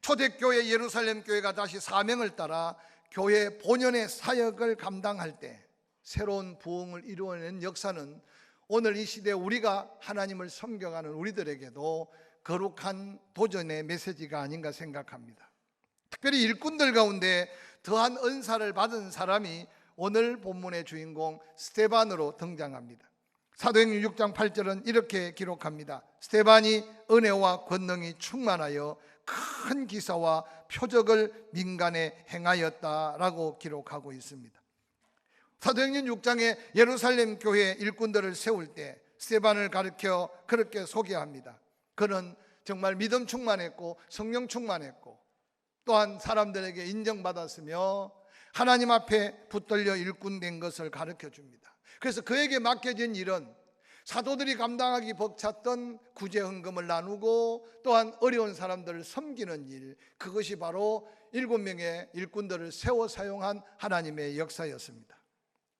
초대교회 예루살렘 교회가 다시 사명을 따라 교회 본연의 사역을 감당할 때 새로운 부흥을 이루어낸 역사는 오늘 이 시대에 우리가 하나님을 섬겨가는 우리들에게도 거룩한 도전의 메시지가 아닌가 생각합니다. 특별히 일꾼들 가운데 더한 은사를 받은 사람이 오늘 본문의 주인공 스데반으로 등장합니다. 사도행전 6장 8절은 이렇게 기록합니다. 스데반이 은혜와 권능이 충만하여 큰 기사와 표적을 민간에 행하였다라고 기록하고 있습니다. 사도행전 6장에 예루살렘 교회 일꾼들을 세울 때 스데반을 가르쳐 그렇게 소개합니다. 그는 정말 믿음 충만했고 성령 충만했고 또한 사람들에게 인정받았으며 하나님 앞에 붙들려 일꾼된 것을 가르쳐 줍니다. 그래서 그에게 맡겨진 일은 사도들이 감당하기 벅찼던 구제 헌금을 나누고 또한 어려운 사람들을 섬기는 일, 그것이 바로 7명의 일꾼들을 세워 사용한 하나님의 역사였습니다.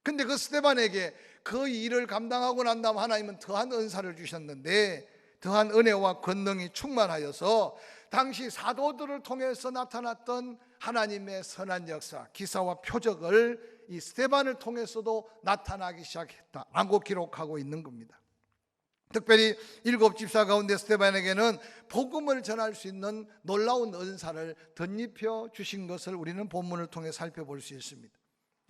근데 그 스데반에게 그 일을 감당하고 난 다음 하나님은 더한 은사를 주셨는데 더한 은혜와 권능이 충만하여서 당시 사도들을 통해서 나타났던 하나님의 선한 역사, 기사와 표적을 이 스데반을 통해서도 나타나기 시작했다라고 기록하고 있는 겁니다. 특별히 7 집사 가운데 스데반에게는 복음을 전할 수 있는 놀라운 은사를 덧입혀 주신 것을 우리는 본문을 통해 살펴볼 수 있습니다.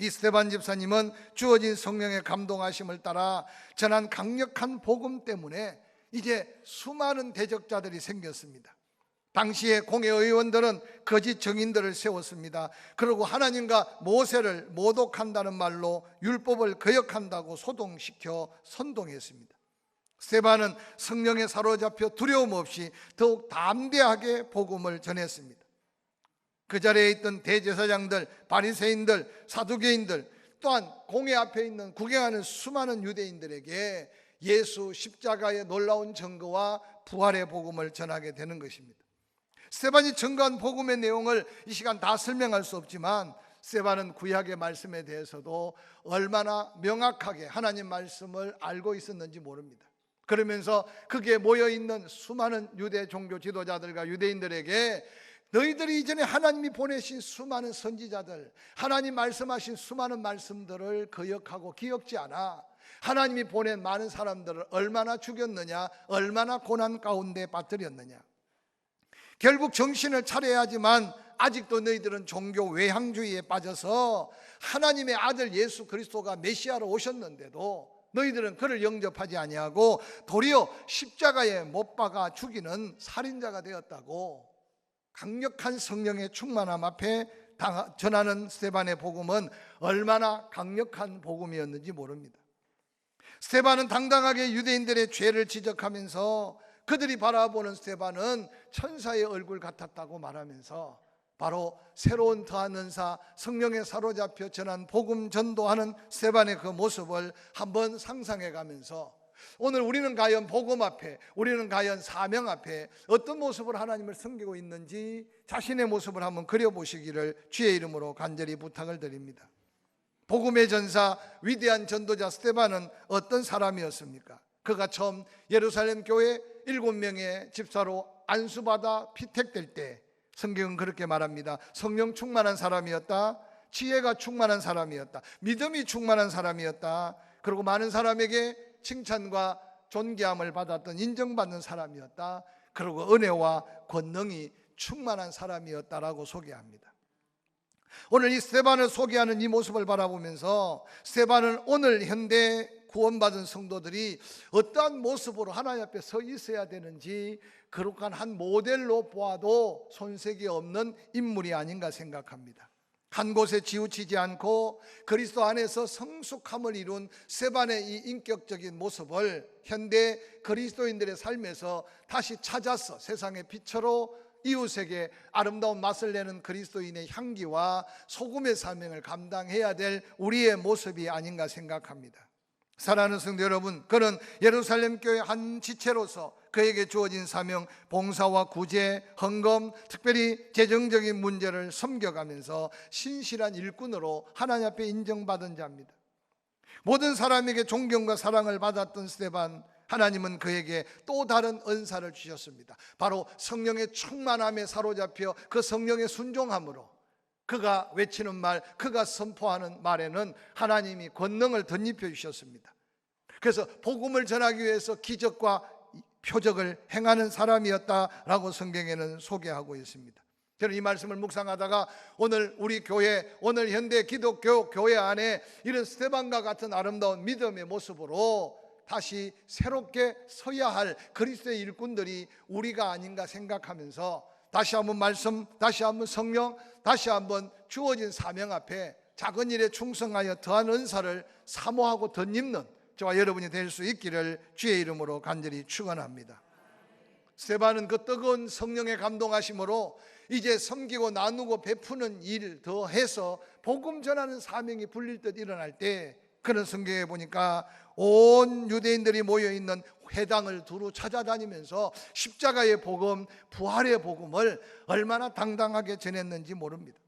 이 스데반 집사님은 주어진 성령의 감동하심을 따라 전한 강력한 복음 때문에 이제 수많은 대적자들이 생겼습니다. 당시의 공회의원들은 거짓 증인들을 세웠습니다. 그리고 하나님과 모세를 모독한다는 말로 율법을 거역한다고 소동시켜 선동했습니다. 스데반은 성령에 사로잡혀 두려움 없이 더욱 담대하게 복음을 전했습니다. 그 자리에 있던 대제사장들, 바리새인들, 사두개인들 또한 공회 앞에 있는 구경하는 수많은 유대인들에게 예수 십자가의 놀라운 증거와 부활의 복음을 전하게 되는 것입니다. 스데반이 증거한 복음의 내용을 이 시간 다 설명할 수 없지만 스데반은 구약의 말씀에 대해서도 얼마나 명확하게 하나님 말씀을 알고 있었는지 모릅니다. 그러면서 거기에 모여있는 수많은 유대 종교 지도자들과 유대인들에게 너희들이 이전에 하나님이 보내신 수많은 선지자들, 하나님 말씀하신 수많은 말씀들을 거역하고 기억지 않아 하나님이 보낸 많은 사람들을 얼마나 죽였느냐, 얼마나 고난 가운데 빠뜨렸느냐. 결국 정신을 차려야지만 아직도 너희들은 종교 외향주의에 빠져서 하나님의 아들 예수 그리스도가 메시아로 오셨는데도 너희들은 그를 영접하지 아니하고 도리어 십자가에 못 박아 죽이는 살인자가 되었다고 강력한 성령의 충만함 앞에 전하는 스데반의 복음은 얼마나 강력한 복음이었는지 모릅니다. 스데반은 당당하게 유대인들의 죄를 지적하면서 그들이 바라보는 스데반은 천사의 얼굴 같았다고 말하면서 바로 새로운 더한 은사, 성령에 사로잡혀 전한 복음 전도하는 스데반의 그 모습을 한번 상상해 가면서 오늘 우리는 과연 복음 앞에, 우리는 과연 사명 앞에 어떤 모습으로 하나님을 섬기고 있는지 자신의 모습을 한번 그려보시기를 주의 이름으로 간절히 부탁을 드립니다. 복음의 전사, 위대한 전도자 스데반은 어떤 사람이었습니까? 그가 처음 예루살렘 교회 7명의 집사로 안수받아 피택될 때 성경은 그렇게 말합니다. 성령 충만한 사람이었다, 지혜가 충만한 사람이었다, 믿음이 충만한 사람이었다, 그리고 많은 사람에게 칭찬과 존귀함을 받았던 인정받는 사람이었다, 그리고 은혜와 권능이 충만한 사람이었다라고 소개합니다. 오늘 이 스데반을 소개하는 이 모습을 바라보면서 스데반은 오늘 현대 구원받은 성도들이 어떠한 모습으로 하나님 앞에 서 있어야 되는지 거룩한 한 모델로 보아도 손색이 없는 인물이 아닌가 생각합니다. 한 곳에 치우치지 않고 그리스도 안에서 성숙함을 이룬 스데반의 이 인격적인 모습을 현대 그리스도인들의 삶에서 다시 찾아서 세상의 빛으로 이웃에게 아름다운 맛을 내는 그리스도인의 향기와 소금의 사명을 감당해야 될 우리의 모습이 아닌가 생각합니다. 사랑하는 성도 여러분, 그는 예루살렘 교회 한 지체로서 그에게 주어진 사명, 봉사와 구제, 헌금, 특별히 재정적인 문제를 섬겨가면서 신실한 일꾼으로 하나님 앞에 인정받은 자입니다. 모든 사람에게 존경과 사랑을 받았던 스데반, 하나님은 그에게 또 다른 은사를 주셨습니다. 바로 성령의 충만함에 사로잡혀 그 성령의 순종함으로 그가 외치는 말, 그가 선포하는 말에는 하나님이 권능을 덧입혀 주셨습니다. 그래서 복음을 전하기 위해서 기적과 표적을 행하는 사람이었다라고 성경에는 소개하고 있습니다. 저는 이 말씀을 묵상하다가 오늘 우리 교회, 오늘 현대 기독교 교회 안에 이런 스데반과 같은 아름다운 믿음의 모습으로 다시 새롭게 서야 할 그리스도의 일꾼들이 우리가 아닌가 생각하면서 다시 한번 말씀, 다시 한번 성령, 다시 한번 주어진 사명 앞에 작은 일에 충성하여 더한 은사를 사모하고 덧입는 저와 여러분이 될 수 있기를 주의 이름으로 간절히 축원합니다. 스데반은 그 뜨거운 성령의 감동하심으로 이제 섬기고 나누고 베푸는 일 더해서 복음 전하는 사명이 불릴 듯 일어날 때 그런 성경에 보니까 온 유대인들이 모여있는 회당을 두루 찾아다니면서 십자가의 복음, 부활의 복음을 얼마나 당당하게 전했는지 모릅니다.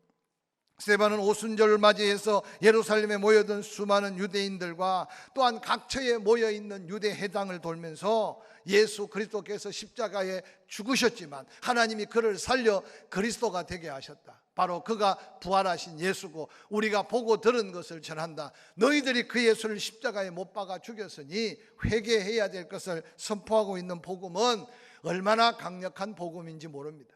스데반은 오순절을 맞이해서 예루살렘에 모여든 수많은 유대인들과 또한 각처에 모여있는 유대 회당을 돌면서 예수 그리스도께서 십자가에 죽으셨지만 하나님이 그를 살려 그리스도가 되게 하셨다. 바로 그가 부활하신 예수고 우리가 보고 들은 것을 전한다. 너희들이 그 예수를 십자가에 못 박아 죽였으니 회개해야 될 것을 선포하고 있는 복음은 얼마나 강력한 복음인지 모릅니다.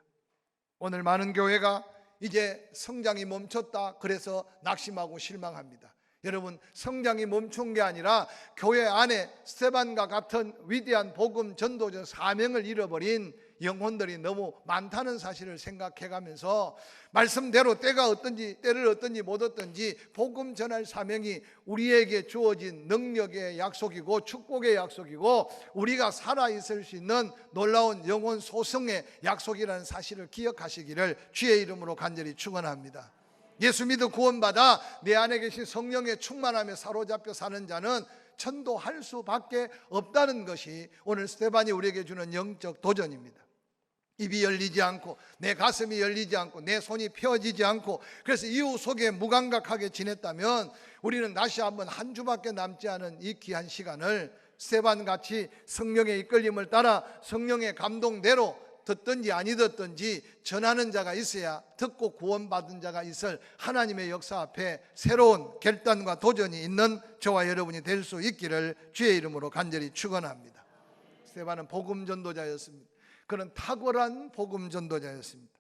오늘 많은 교회가 이제 성장이 멈췄다 그래서 낙심하고 실망합니다. 여러분, 성장이 멈춘 게 아니라 교회 안에 스데반과 같은 위대한 복음 전도적 사명을 잃어버린 영혼들이 너무 많다는 사실을 생각해가면서 말씀대로 때가 어떤지, 때를 어떤지 못 어떤지 복음 전할 사명이 우리에게 주어진 능력의 약속이고 축복의 약속이고 우리가 살아있을 수 있는 놀라운 영혼 소성의 약속이라는 사실을 기억하시기를 주의 이름으로 간절히 축원합니다. 예수 믿어 구원받아 내 안에 계신 성령의 충만함에 사로잡혀 사는 자는 전도할 수밖에 없다는 것이 오늘 스데반이 우리에게 주는 영적 도전입니다. 입이 열리지 않고 내 가슴이 열리지 않고 내 손이 펴지지 않고 그래서 이유 속에 무감각하게 지냈다면 우리는 다시 한번 한 주밖에 남지 않은 이 귀한 시간을 스데반같이 성령의 이끌림을 따라 성령의 감동대로 듣든지 아니 듣든지 전하는 자가 있어야 듣고 구원받은 자가 있을 하나님의 역사 앞에 새로운 결단과 도전이 있는 저와 여러분이 될 수 있기를 주의 이름으로 간절히 축원합니다. 스데반은 복음 전도자였습니다. 그는 탁월한 복음 전도자였습니다.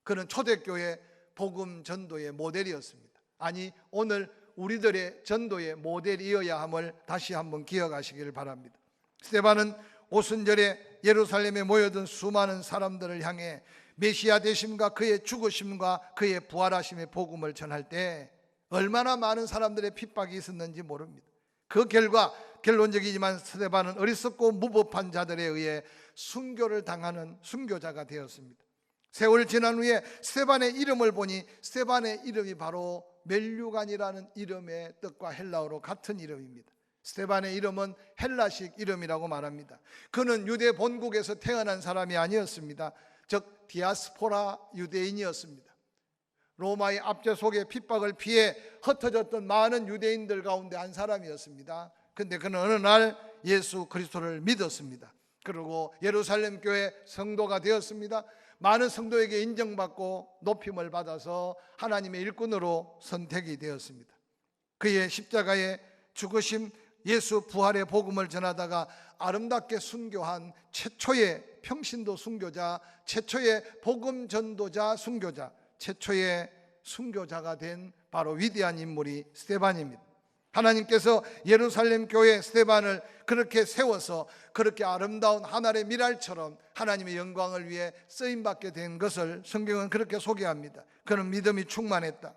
그는 초대교회 복음 전도의 모델이었습니다. 아니, 오늘 우리들의 전도의 모델이어야 함을 다시 한번 기억하시기를 바랍니다. 스데반은 오순절에 예루살렘에 모여든 수많은 사람들을 향해 메시아 되심과 그의 죽으심과 그의 부활하심의 복음을 전할 때 얼마나 많은 사람들의 핍박이 있었는지 모릅니다. 그 결과 결론적이지만 스데반은 어리석고 무법한 자들에 의해 순교를 당하는 순교자가 되었습니다. 세월 지난 후에 스데반의 이름을 보니 스데반의 이름이 바로 멜류간이라는 이름의 뜻과 헬라어로 같은 이름입니다. 스데반의 이름은 헬라식 이름이라고 말합니다. 그는 유대 본국에서 태어난 사람이 아니었습니다. 즉 디아스포라 유대인이었습니다. 로마의 압제 속에 핍박을 피해 흩어졌던 많은 유대인들 가운데 한 사람이었습니다. 그런데 그는 어느 날 예수 그리스도를 믿었습니다. 그리고 예루살렘 교회 성도가 되었습니다. 많은 성도에게 인정받고 높임을 받아서 하나님의 일꾼으로 선택이 되었습니다. 그의 십자가의 죽으심, 예수 부활의 복음을 전하다가 아름답게 순교한 최초의 평신도 순교자, 최초의 복음 전도자 순교자, 최초의 순교자가 된 바로 위대한 인물이 스데반입니다. 하나님께서 예루살렘 교회 스데반을 그렇게 세워서 그렇게 아름다운 하늘의 미랄처럼 하나님의 영광을 위해 쓰임받게 된 것을 성경은 그렇게 소개합니다. 그는 믿음이 충만했다.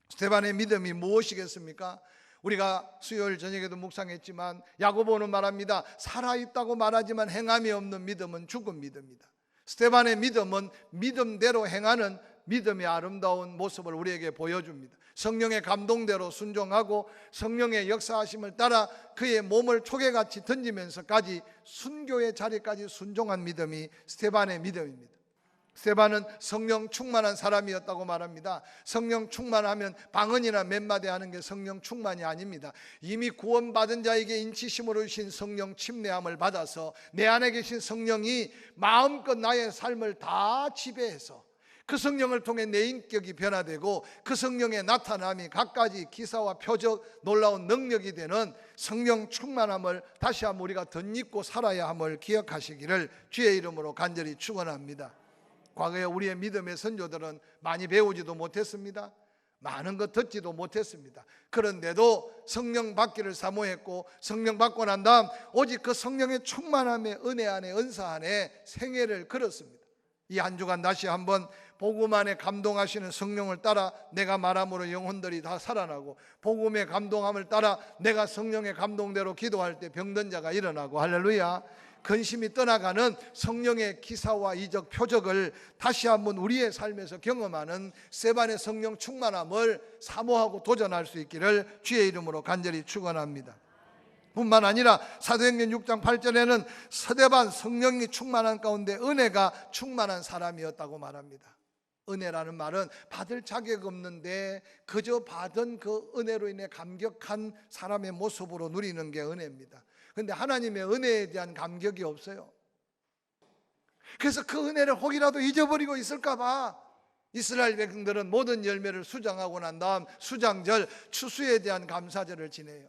스데반의 믿음이 무엇이겠습니까? 우리가 수요일 저녁에도 묵상했지만 야고보는 말합니다. 살아있다고 말하지만 행함이 없는 믿음은 죽은 믿음이다. 스데반의 믿음은 믿음대로 행하는 믿음의 아름다운 모습을 우리에게 보여줍니다. 성령의 감동대로 순종하고 성령의 역사하심을 따라 그의 몸을 초계같이 던지면서까지 순교의 자리까지 순종한 믿음이 스데반의 믿음입니다. 스데반은 성령 충만한 사람이었다고 말합니다. 성령 충만하면 방언이나 몇 마디 하는 게 성령 충만이 아닙니다. 이미 구원받은 자에게 인치심으로 주신 성령 침례함을 받아서 내 안에 계신 성령이 마음껏 나의 삶을 다 지배해서 그 성령을 통해 내 인격이 변화되고 그 성령의 나타남이 갖가지 기사와 표적, 놀라운 능력이 되는 성령 충만함을 다시 한번 우리가 덧입고 살아야 함을 기억하시기를 주의 이름으로 간절히 축원합니다. 과거에 우리의 믿음의 선조들은 많이 배우지도 못했습니다. 많은 것 듣지도 못했습니다. 그런데도 성령 받기를 사모했고 성령 받고 난 다음 오직 그 성령의 충만함의 은혜 안에 은사 안에 생애를 걸었습니다. 이 한 주간 다시 한번 복음 안에 감동하시는 성령을 따라 내가 말함으로 영혼들이 다 살아나고, 복음의 감동함을 따라 내가 성령의 감동대로 기도할 때 병든 자가 일어나고, 할렐루야, 근심이 떠나가는 성령의 기사와 이적 표적을 다시 한번 우리의 삶에서 경험하는 스데반의 성령 충만함을 사모하고 도전할 수 있기를 주의 이름으로 간절히 축원합니다. 뿐만 아니라 사도행전 6장 8절에는 스데반 성령이 충만한 가운데 은혜가 충만한 사람이었다고 말합니다. 은혜라는 말은 받을 자격 없는데 그저 받은 그 은혜로 인해 감격한 사람의 모습으로 누리는 게 은혜입니다. 그런데 하나님의 은혜에 대한 감격이 없어요. 그래서 그 은혜를 혹이라도 잊어버리고 있을까 봐 이스라엘 백성들은 모든 열매를 수장하고 난 다음 수장절, 추수에 대한 감사절을 지내요.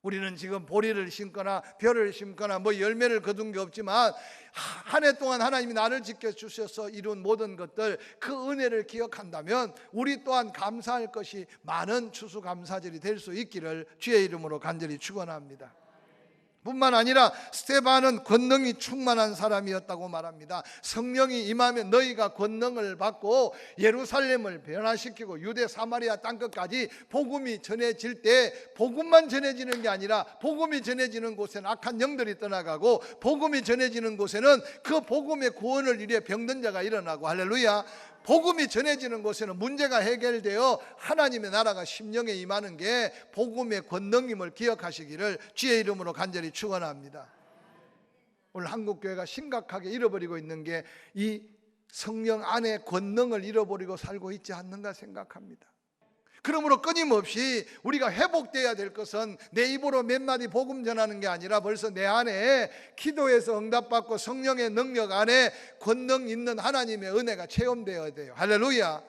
우리는 지금 보리를 심거나 벼를 심거나 뭐 열매를 거둔 게 없지만 한 해 동안 하나님이 나를 지켜주셔서 이룬 모든 것들, 그 은혜를 기억한다면 우리 또한 감사할 것이 많은 추수감사절이 될 수 있기를 주의 이름으로 간절히 축원합니다. 뿐만 아니라 스데반은 권능이 충만한 사람이었다고 말합니다. 성령이 임하면 너희가 권능을 받고 예루살렘을 변화시키고 유대 사마리아 땅끝까지 복음이 전해질 때 복음만 전해지는 게 아니라 복음이 전해지는 곳에는 악한 영들이 떠나가고 복음이 전해지는 곳에는 그 복음의 구원을 위해 병든 자가 일어나고, 할렐루야, 복음이 전해지는 곳에는 문제가 해결되어 하나님의 나라가 심령에 임하는 게 복음의 권능임을 기억하시기를 주의 이름으로 간절히 축원합니다. 오늘 한국교회가 심각하게 잃어버리고 있는 게 이 성령 안에 권능을 잃어버리고 살고 있지 않는가 생각합니다. 그러므로 끊임없이 우리가 회복되어야 될 것은 내 입으로 몇 마디 복음 전하는 게 아니라 벌써 내 안에 기도에서 응답받고 성령의 능력 안에 권능 있는 하나님의 은혜가 체험되어야 돼요. 할렐루야.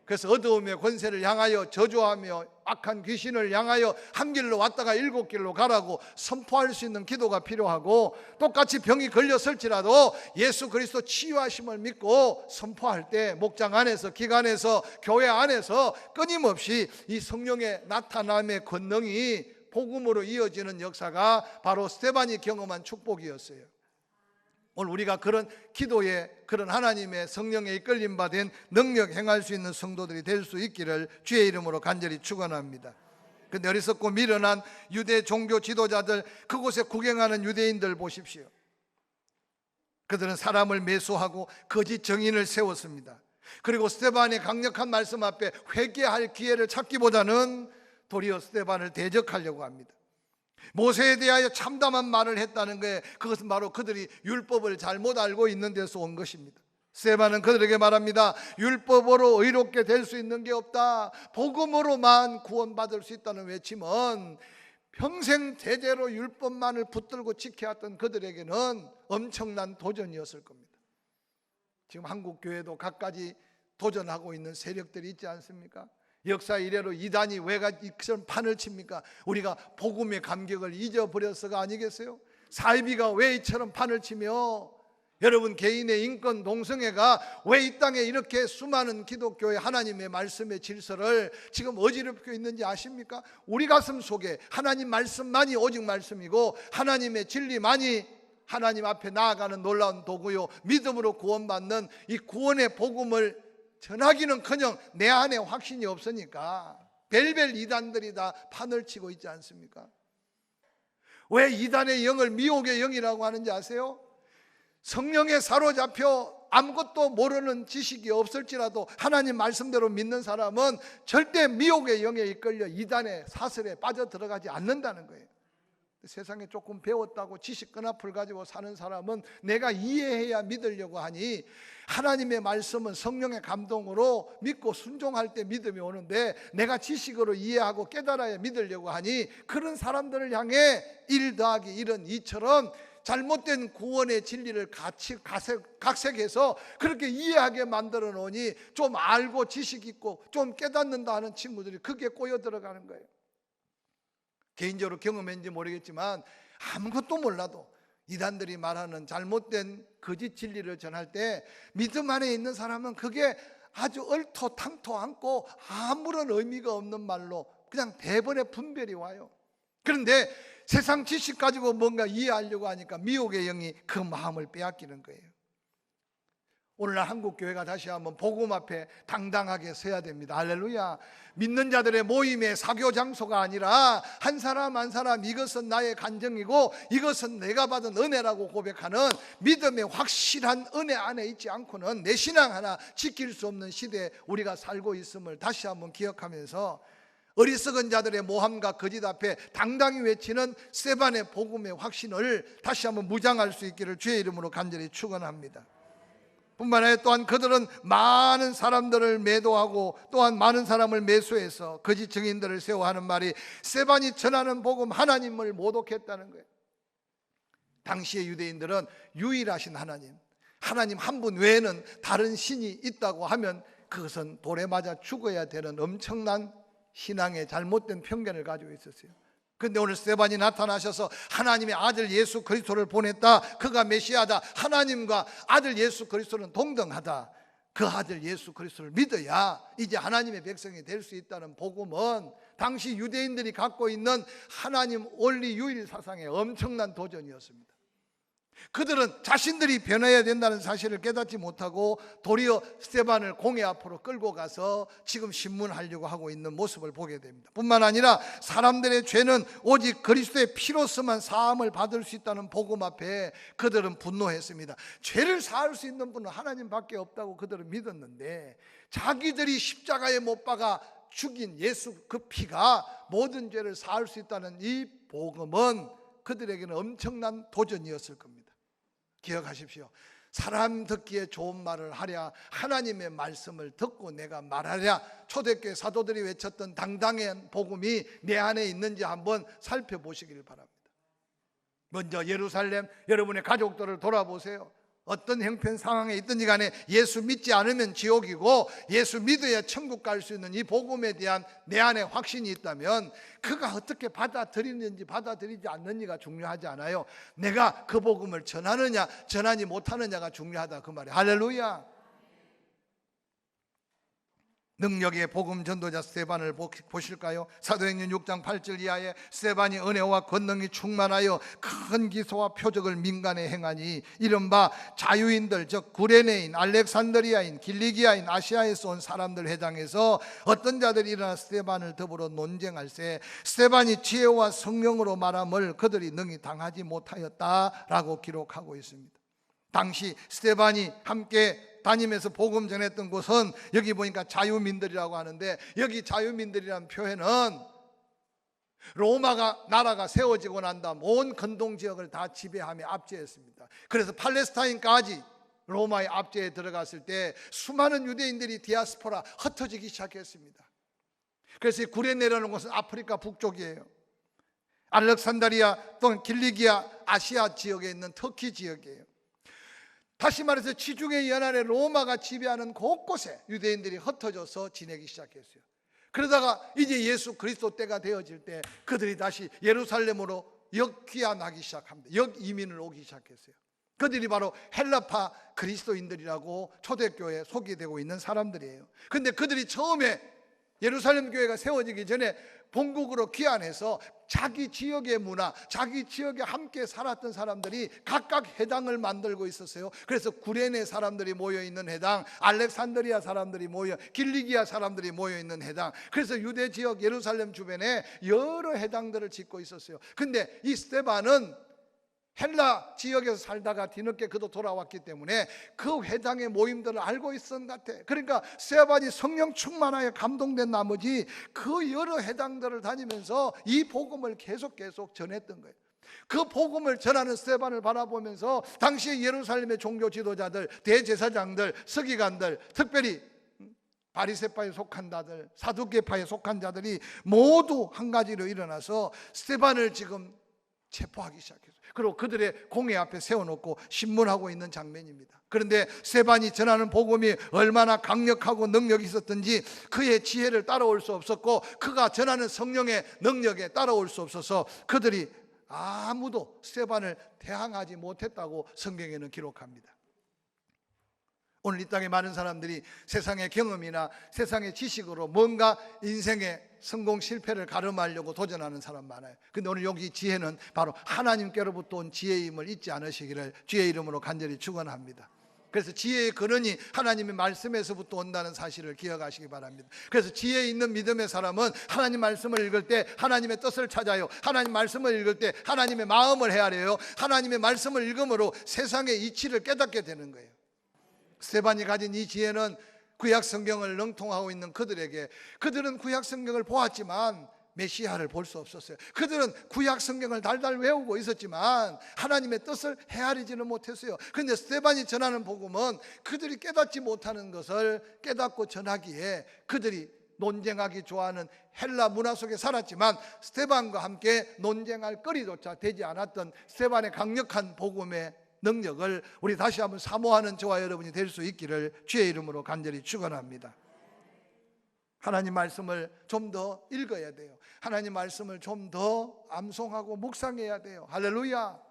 그래서 어두움의 권세를 향하여 저주하며 악한 귀신을 향하여 한 길로 왔다가 7길로 가라고 선포할 수 있는 기도가 필요하고, 똑같이 병이 걸렸을지라도 예수 그리스도 치유하심을 믿고 선포할 때 목장 안에서, 기관에서, 교회 안에서 끊임없이 이 성령의 나타남의 권능이 복음으로 이어지는 역사가 바로 스데반이 경험한 축복이었어요. 오늘 우리가 그런 기도에, 그런 하나님의 성령에 이끌림 받은 능력 행할 수 있는 성도들이 될 수 있기를 주의 이름으로 간절히 축원합니다. 그런데 어리석고 미련한 유대 종교 지도자들, 그곳에 구경하는 유대인들 보십시오. 그들은 사람을 매수하고 거짓 정인을 세웠습니다. 그리고 스데반의 강력한 말씀 앞에 회개할 기회를 찾기보다는 도리어 스데반을 대적하려고 합니다. 모세에 대하여 참담한 말을 했다는 거에 그것은 바로 그들이 율법을 잘못 알고 있는 데서 온 것입니다. 스데반은 그들에게 말합니다. 율법으로 의롭게 될 수 있는 게 없다. 복음으로만 구원받을 수 있다는 외침은 평생 대대로 율법만을 붙들고 지켜왔던 그들에게는 엄청난 도전이었을 겁니다. 지금 한국교회도 갖가지 도전하고 있는 세력들이 있지 않습니까? 역사 이래로 이단이 왜 이처럼 판을 칩니까? 우리가 복음의 감격을 잊어버려서가 아니겠어요? 사이비가 왜 이처럼 판을 치며, 여러분 개인의 인권 동성애가 왜 이 땅에 이렇게 수많은 기독교의 하나님의 말씀의 질서를 지금 어지럽히고 있는지 아십니까? 우리 가슴 속에 하나님 말씀만이 오직 말씀이고 하나님의 진리만이 하나님 앞에 나아가는 놀라운 도구요, 믿음으로 구원받는 이 구원의 복음을 전하기는커녕 내 안에 확신이 없으니까 별별 이단들이 다 판을 치고 있지 않습니까? 왜 이단의 영을 미혹의 영이라고 하는지 아세요? 성령에 사로잡혀 아무것도 모르는 지식이 없을지라도 하나님 말씀대로 믿는 사람은 절대 미혹의 영에 이끌려 이단의 사슬에 빠져들어가지 않는다는 거예요. 세상에 조금 배웠다고 지식 끈앞을 가지고 사는 사람은 내가 이해해야 믿으려고 하니, 하나님의 말씀은 성령의 감동으로 믿고 순종할 때 믿음이 오는데 내가 지식으로 이해하고 깨달아야 믿으려고 하니, 그런 사람들을 향해 1 더하기 1은 2처럼 잘못된 구원의 진리를 같이 각색해서 그렇게 이해하게 만들어 놓으니 좀 알고 지식 있고 좀 깨닫는다 하는 친구들이 그게 꼬여 들어가는 거예요. 개인적으로 경험했는지 모르겠지만 아무것도 몰라도 이단들이 말하는 잘못된 거짓 진리를 전할 때 믿음 안에 있는 사람은 그게 아주 얼토당토 않고 아무런 의미가 없는 말로 그냥 대번에 분별이 와요. 그런데 세상 지식 가지고 뭔가 이해하려고 하니까 미혹의 영이 그 마음을 빼앗기는 거예요. 오늘날 한국교회가 다시 한번 복음 앞에 당당하게 서야 됩니다. 할렐루야. 믿는 자들의 모임의 사교 장소가 아니라 한 사람 한 사람 이것은 나의 간증이고 이것은 내가 받은 은혜라고 고백하는 믿음의 확실한 은혜 안에 있지 않고는 내 신앙 하나 지킬 수 없는 시대에 우리가 살고 있음을 다시 한번 기억하면서 어리석은 자들의 모함과 거짓 앞에 당당히 외치는 스데반의 복음의 확신을 다시 한번 무장할 수 있기를 주의 이름으로 간절히 축원합니다. 뿐만 아니라 또한 그들은 많은 사람들을 매도하고 또한 많은 사람을 매수해서 거짓 증인들을 세워 하는 말이 스데반이 전하는 복음 하나님을 모독했다는 거예요. 당시의 유대인들은 유일하신 하나님 한 분 외에는 다른 신이 있다고 하면 그것은 돌에 맞아 죽어야 되는 엄청난 신앙의 잘못된 편견을 가지고 있었어요. 그런데 오늘 스데반이 나타나셔서 하나님의 아들 예수 그리스도를 보냈다, 그가 메시아다, 하나님과 아들 예수 그리스도는 동등하다, 그 아들 예수 그리스도를 믿어야 이제 하나님의 백성이 될 수 있다는 복음은 당시 유대인들이 갖고 있는 하나님 원리 유일 사상의 엄청난 도전이었습니다. 그들은 자신들이 변해야 된다는 사실을 깨닫지 못하고 도리어 스데반을 공회 앞으로 끌고 가서 지금 신문하려고 하고 있는 모습을 보게 됩니다. 뿐만 아니라 사람들의 죄는 오직 그리스도의 피로서만 사함을 받을 수 있다는 복음 앞에 그들은 분노했습니다. 죄를 사할 수 있는 분은 하나님밖에 없다고 그들은 믿었는데 자기들이 십자가에 못 박아 죽인 예수 그 피가 모든 죄를 사할 수 있다는 이 복음은 그들에게는 엄청난 도전이었을 겁니다. 기억하십시오. 사람 듣기에 좋은 말을 하랴, 하나님의 말씀을 듣고 내가 말하랴, 초대교회 사도들이 외쳤던 당당한 복음이 내 안에 있는지 한번 살펴보시길 바랍니다. 먼저 예루살렘 여러분의 가족들을 돌아보세요. 어떤 형편 상황에 있든지 간에 예수 믿지 않으면 지옥이고 예수 믿어야 천국 갈 수 있는 이 복음에 대한 내 안에 확신이 있다면 그가 어떻게 받아들이는지 받아들이지 않느냐가 중요하지 않아요. 내가 그 복음을 전하느냐 전하지 못하느냐가 중요하다 그 말이에요. 할렐루야. 능력의 복음 전도자 스데반을 보실까요? 사도행전 6장 8절 이하에 스데반이 은혜와 권능이 충만하여 큰 기소와 표적을 민간에 행하니 이른바 자유인들 즉 구레네인, 알렉산드리아인, 길리기아인, 아시아에서 온 사람들 회당에서 어떤 자들이 일어나 스데반을 더불어 논쟁할세 스데반이 지혜와 성령으로 말함을 그들이 능히 당하지 못하였다라고 기록하고 있습니다. 당시 스데반이 함께 다니면서 복음 전했던 곳은 여기 보니까 자유민들이라고 하는데 여기 자유민들이라는 표현은 로마가 나라가 세워지고 난 다음 온 근동 지역을 다 지배하며 압제했습니다. 그래서 팔레스타인까지 로마의 압제에 들어갔을 때 수많은 유대인들이 디아스포라 흩어지기 시작했습니다. 그래서 이 구레네라는 곳은 아프리카 북쪽이에요. 알렉산드리아 또는 길리기아 아시아 지역에 있는 터키 지역이에요. 다시 말해서 지중해 연안에 로마가 지배하는 곳곳에 유대인들이 흩어져서 지내기 시작했어요. 그러다가 이제 예수 그리스도 때가 되어질 때 그들이 다시 예루살렘으로 역귀환하기 시작합니다. 역이민을 오기 시작했어요. 그들이 바로 헬라파 그리스도인들이라고 초대교회에 소개되고 있는 사람들이에요. 그런데 그들이 처음에 예루살렘 교회가 세워지기 전에 본국으로 귀환해서 자기 지역의 문화, 자기 지역에 함께 살았던 사람들이 각각 회당을 만들고 있었어요. 그래서 구레네 사람들이 모여있는 회당, 알렉산드리아 사람들이 길리기아 사람들이 모여있는 회당, 그래서 유대 지역 예루살렘 주변에 여러 회당들을 짓고 있었어요. 근데 이 스데반은 헬라 지역에서 살다가 뒤늦게 그도 돌아왔기 때문에 그 회당의 모임들을 알고 있었던 것 같아. 그러니까 스데반이 성령 충만하여 감동된 나머지 그 여러 회당들을 다니면서 이 복음을 계속 전했던 거예요. 그 복음을 전하는 스데반을 바라보면서 당시 예루살렘의 종교 지도자들, 대제사장들, 서기관들, 특별히 바리새파에 속한 자들, 사두개파에 속한 자들이 모두 한 가지로 일어나서 스데반을 지금 체포하기 시작했어요. 그리고 그들의 공회 앞에 세워놓고 신문하고 있는 장면입니다. 그런데 스데반이 전하는 복음이 얼마나 강력하고 능력이 있었던지 그의 지혜를 따라올 수 없었고 그가 전하는 성령의 능력에 따라올 수 없어서 그들이 아무도 스데반을 대항하지 못했다고 성경에는 기록합니다. 오늘 이 땅에 많은 사람들이 세상의 경험이나 세상의 지식으로 뭔가 인생의 성공 실패를 가름하려고 도전하는 사람 많아요. 근데 오늘 여기 지혜는 바로 하나님께로부터 온 지혜임을 잊지 않으시기를 주의 이름으로 간절히 축원합니다. 그래서 지혜의 근원이 하나님의 말씀에서부터 온다는 사실을 기억하시기 바랍니다. 그래서 지혜 있는 믿음의 사람은 하나님 말씀을 읽을 때 하나님의 뜻을 찾아요. 하나님 말씀을 읽을 때 하나님의 마음을 헤아려요. 하나님의 말씀을 읽음으로 세상의 이치를 깨닫게 되는 거예요. 스데반이 가진 이 지혜는 구약 성경을 능통하고 있는 그들에게, 그들은 구약 성경을 보았지만 메시아를 볼 수 없었어요. 그들은 구약 성경을 달달 외우고 있었지만 하나님의 뜻을 헤아리지는 못했어요. 그런데 스데반이 전하는 복음은 그들이 깨닫지 못하는 것을 깨닫고 전하기에 그들이 논쟁하기 좋아하는 헬라 문화 속에 살았지만 스데반과 함께 논쟁할 거리조차 되지 않았던 스데반의 강력한 복음의 능력을 우리 다시 한번 사모하는 저와 여러분이 될 수 있기를 주의 이름으로 간절히 축원합니다. 하나님 말씀을 좀 더 읽어야 돼요. 하나님 말씀을 좀 더 암송하고 묵상해야 돼요. 할렐루야.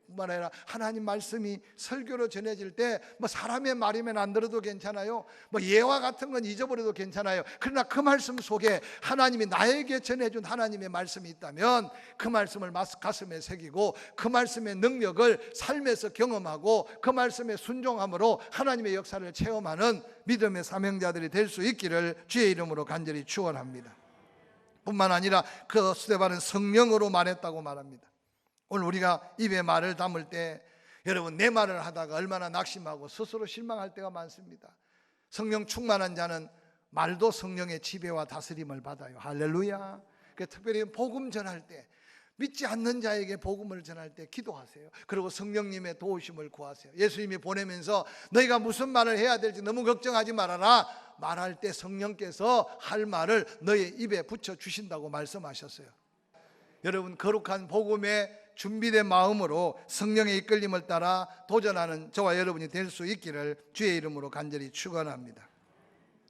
뿐만 아니라 하나님 말씀이 설교로 전해질 때 뭐 사람의 말이면 안 들어도 괜찮아요. 뭐 예화 같은 건 잊어버려도 괜찮아요. 그러나 그 말씀 속에 하나님이 나에게 전해준 하나님의 말씀이 있다면 그 말씀을 가슴에 새기고 그 말씀의 능력을 삶에서 경험하고 그 말씀에 순종함으로 하나님의 역사를 체험하는 믿음의 사명자들이 될 수 있기를 주의 이름으로 간절히 축원합니다. 뿐만 아니라 그 스데반은 성령으로 말했다고 말합니다. 오늘 우리가 입에 말을 담을 때 여러분 내 말을 하다가 얼마나 낙심하고 스스로 실망할 때가 많습니다. 성령 충만한 자는 말도 성령의 지배와 다스림을 받아요. 할렐루야. 특별히 복음 전할 때, 믿지 않는 자에게 복음을 전할 때 기도하세요. 그리고 성령님의 도우심을 구하세요. 예수님이 보내면서 너희가 무슨 말을 해야 될지 너무 걱정하지 말아라. 말할 때 성령께서 할 말을 너희 입에 붙여주신다고 말씀하셨어요. 여러분 거룩한 복음에 준비된 마음으로 성령의 이끌림을 따라 도전하는 저와 여러분이 될 수 있기를 주의 이름으로 간절히 축원합니다.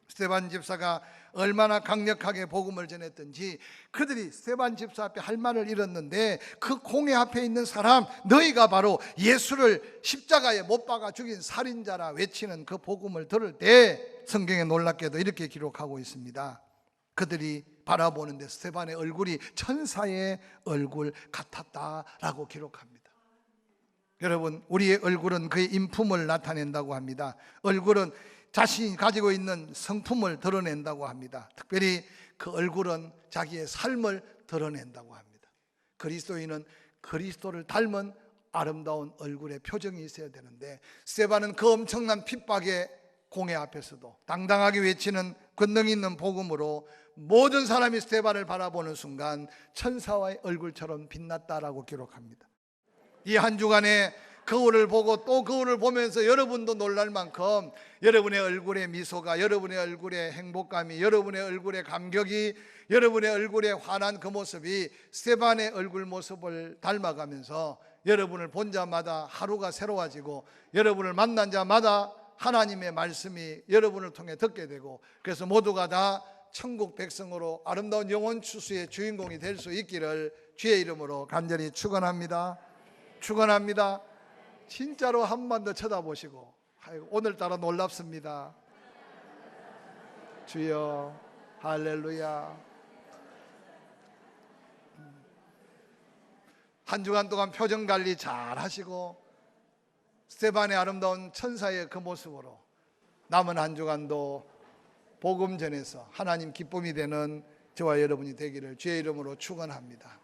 스데반 집사가 얼마나 강력하게 복음을 전했던지 그들이 스데반 집사 앞에 할 말을 잃었는데 그 공회 앞에 있는 사람 너희가 바로 예수를 십자가에 못 박아 죽인 살인자라 외치는 그 복음을 들을 때 성경에 놀랍게도 이렇게 기록하고 있습니다. 그들이 바라보는데 스데반의 얼굴이 천사의 얼굴 같았다라고 기록합니다. 여러분 우리의 얼굴은 그의 인품을 나타낸다고 합니다. 얼굴은 자신이 가지고 있는 성품을 드러낸다고 합니다. 특별히 그 얼굴은 자기의 삶을 드러낸다고 합니다. 그리스도인은 그리스도를 닮은 아름다운 얼굴의 표정이 있어야 되는데 스데반은 그 엄청난 핍박의 공회 앞에서도 당당하게 외치는 권능 있는 복음으로 모든 사람이 스데반을 바라보는 순간 천사와의 얼굴처럼 빛났다라고 기록합니다. 이 한 주간에 거울을 보고 또 거울을 보면서 여러분도 놀랄 만큼 여러분의 얼굴의 미소가, 여러분의 얼굴의 행복감이, 여러분의 얼굴의 감격이, 여러분의 얼굴의 환한 그 모습이 스데반의 얼굴 모습을 닮아가면서 여러분을 본 자마다 하루가 새로워지고 여러분을 만난 자마다 하나님의 말씀이 여러분을 통해 듣게 되고 그래서 모두가 다 천국 백성으로 아름다운 영혼 추수의 주인공이 될 수 있기를 주의 이름으로 간절히 축원합니다. 축원합니다. 진짜로 한 번 더 쳐다보시고 오늘따라 놀랍습니다. 주여 할렐루야. 한 주간 동안 표정 관리 잘 하시고 스데반의 아름다운 천사의 그 모습으로 남은 한 주간도 복음 전에서 하나님 기쁨이 되는 저와 여러분이 되기를 주의 이름으로 축원합니다.